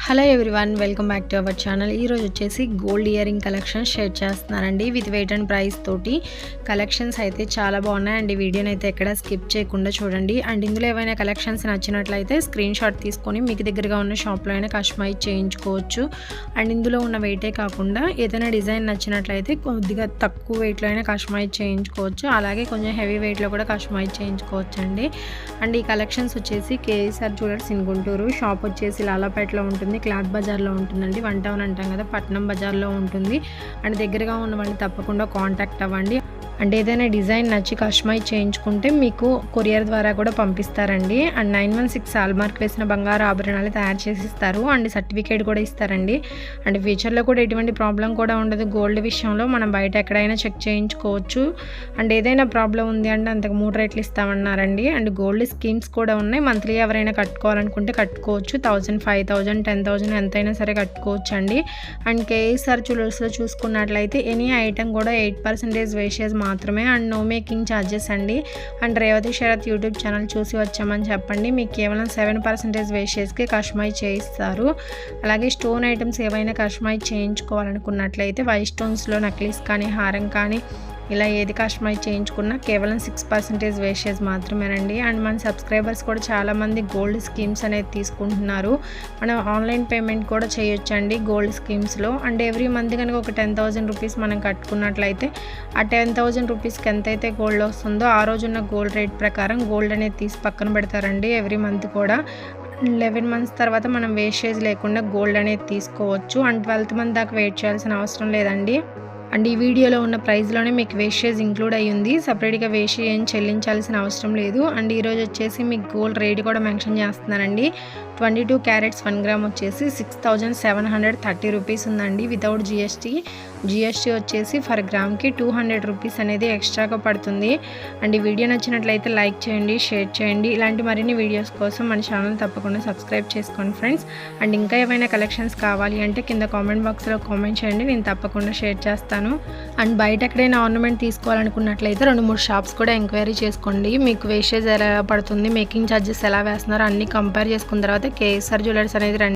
Hello everyone, welcome back to our channel. ఈరోజు వచ్చేసి gold ear ring collection share చేస్తున్నానండి with wait and price తోటి. Collections అయితే చాలా బాగున్నాయండి. వీడియోని అయితే ఎక్కడ స్కిప్ చేయకుండా చూడండి. అండ్ ఇందులో ఏవైనా కలెక్షన్స్ నచ్చినట్లయితే స్క్రీన్ షాట్ తీసుకొని మీకు దగ్గరగా ఉన్న షాప్లో అయినా కస్టమైజ్ చేయించుకోవచ్చు. అండ్ ఇందులో ఉన్న వెయిటే కాకుండా ఏదైనా డిజైన్ నచ్చినట్లయితే కొద్దిగా తక్కువ వెయిట్లో అయినా కస్టమైజ్ చేయించుకోవచ్చు. అలాగే కొంచెం హెవీ వెయిట్లో కూడా కస్టమైజ్ చేయించుకోవచ్చు అండి. అండ్ ఈ కలెక్షన్స్ వచ్చేసి KSR jewellers in Guntur. Shop వచ్చేసి లాలాపేటలో ఉంటుంది, క్లాత్ బజార్లో ఉంటుందండి. వన్ టౌన్ అంటాం కదా, పట్నం బజార్లో ఉంటుంది. అండ్ దగ్గరగా ఉన్న వాళ్ళు తప్పకుండా కాంటాక్ట్ అవ్వండి. అండ్ ఏదైనా డిజైన్ నచ్చి కస్టమైజ్ చేయించుకుంటే మీకు కొరియర్ ద్వారా కూడా పంపిస్తారండి. అండ్ 916 హాల్మార్క్ వేసిన బంగారు ఆభరణాలు తయారు చేసి ఇస్తారు. అండ్ సర్టిఫికేట్ కూడా ఇస్తారండి. అండ్ ఫ్యూచర్లో కూడా ఎటువంటి ప్రాబ్లం కూడా ఉండదు. గోల్డ్ విషయంలో మనం బయట ఎక్కడైనా చెక్ చేయించుకోవచ్చు. అండ్ ఏదైనా ప్రాబ్లం ఉంది అంటే అంతకు 3 రేట్లు ఇస్తామన్నారండి. అండ్ గోల్డ్ స్కీమ్స్ కూడా ఉన్నాయి. మంత్లీ ఎవరైనా కట్టుకోవాలనుకుంటే కట్టుకోవచ్చు. 1000, 5000, 10,000 ఎంతైనా సరే కట్టుకోవచ్చు అండి. అండ్ కేఎస్ఆర్ జ్యువెలర్స్లో చూసుకున్నట్లయితే ఎనీ ఐటమ్ కూడా 8% వేస్టేజ్ మాత్రమే. అండ్ నో మేకింగ్ ఛార్జెస్ అండి. And Revathi Sarath YouTube channel చూసి వచ్చామని చెప్పండి. మీకు కేవలం 7% వేస్టేజ్కి కస్టమైజ్ చేయిస్తారు. అలాగే స్టోన్ ఐటమ్స్ ఏవైనా కస్టమైజ్ చేయించుకోవాలనుకున్నట్లయితే వైట్ స్టోన్స్లో నక్లీస్ కానీ హారం కానీ ఇలా ఏది కస్టమైజ్ చేయించుకున్నా కేవలం 6% వేస్టేజ్ మాత్రమేనండి. అండ్ మన సబ్స్క్రైబర్స్ కూడా చాలామంది గోల్డ్ స్కీమ్స్ అనేది తీసుకుంటున్నారు. మనం ఆన్లైన్ పేమెంట్ కూడా చేయొచ్చండి గోల్డ్ స్కీమ్స్లో. అండ్ ఎవ్రీ మంత్ కనుక ఒక 10,000 రూపీస్ మనం కట్టుకున్నట్లయితే ఆ 10,000 రూపీస్కి ఎంతైతే గోల్డ్ వస్తుందో ఆ రోజున్న గోల్డ్ రేట్ ప్రకారం గోల్డ్ అనేది తీసి పక్కన పెడతారండి ఎవ్రీ మంత్ కూడా. 11 మంత్స్ తర్వాత మనం వేస్టేజ్ లేకుండా గోల్డ్ అనేది తీసుకోవచ్చు. అండ్ 12th మంత్ దాకా వెయిట్ చేయాల్సిన అవసరం లేదండి. అండ్ ఈ వీడియోలో ఉన్న ప్రైస్లోనే మీకు వేస్టేజ్ ఇంక్లూడ్ అయ్యింది. సపరేట్గా వేస్టేజ్ ఏం చెల్లించాల్సిన అవసరం లేదు. అండ్ ఈరోజు వచ్చేసి మీకు గోల్డ్ రేట్ కూడా మెన్షన్ చేస్తున్నానండి. 22 క్యారెట్స్ 1 గ్రామ్ వచ్చేసి 6,730 రూపీస్ ఉందండి వితౌట్ జిఎస్టీ. జిఎస్టీ వచ్చేసి ఫర్ గ్రామ్కి 200 రూపీస్ అనేది ఎక్స్ట్రాగా పడుతుంది. అండ్ ఈ వీడియో నచ్చినట్లయితే లైక్ చేయండి, షేర్ చేయండి. ఇలాంటి మరిన్ని వీడియోస్ కోసం మన ఛానల్ తప్పకుండా సబ్స్క్రైబ్ చేసుకోండి ఫ్రెండ్స్. అండ్ ఇంకా ఏమైనా కలెక్షన్స్ కావాలి అంటే కింద కామెంట్ బాక్స్లో కామెంట్ చేయండి, నేను తప్పకుండా షేర్ చేస్తాను. అండ్ బయట ఎక్కడైనా ఆర్నమెంట్ తీసుకోవాలనుకున్నట్లయితే 2-3 షాప్స్ కూడా ఎంక్వైరీ చేసుకోండి. మీకు వేస్టేజ్ ఎలా పడుతుంది, మేకింగ్ ఛార్జెస్ ఎలా వేస్తున్నారో అన్నీ కంపేర్ చేసుకున్న తర్వాత కేఎస్ఆర్ జ్యువెలర్స్ అనేది రండి.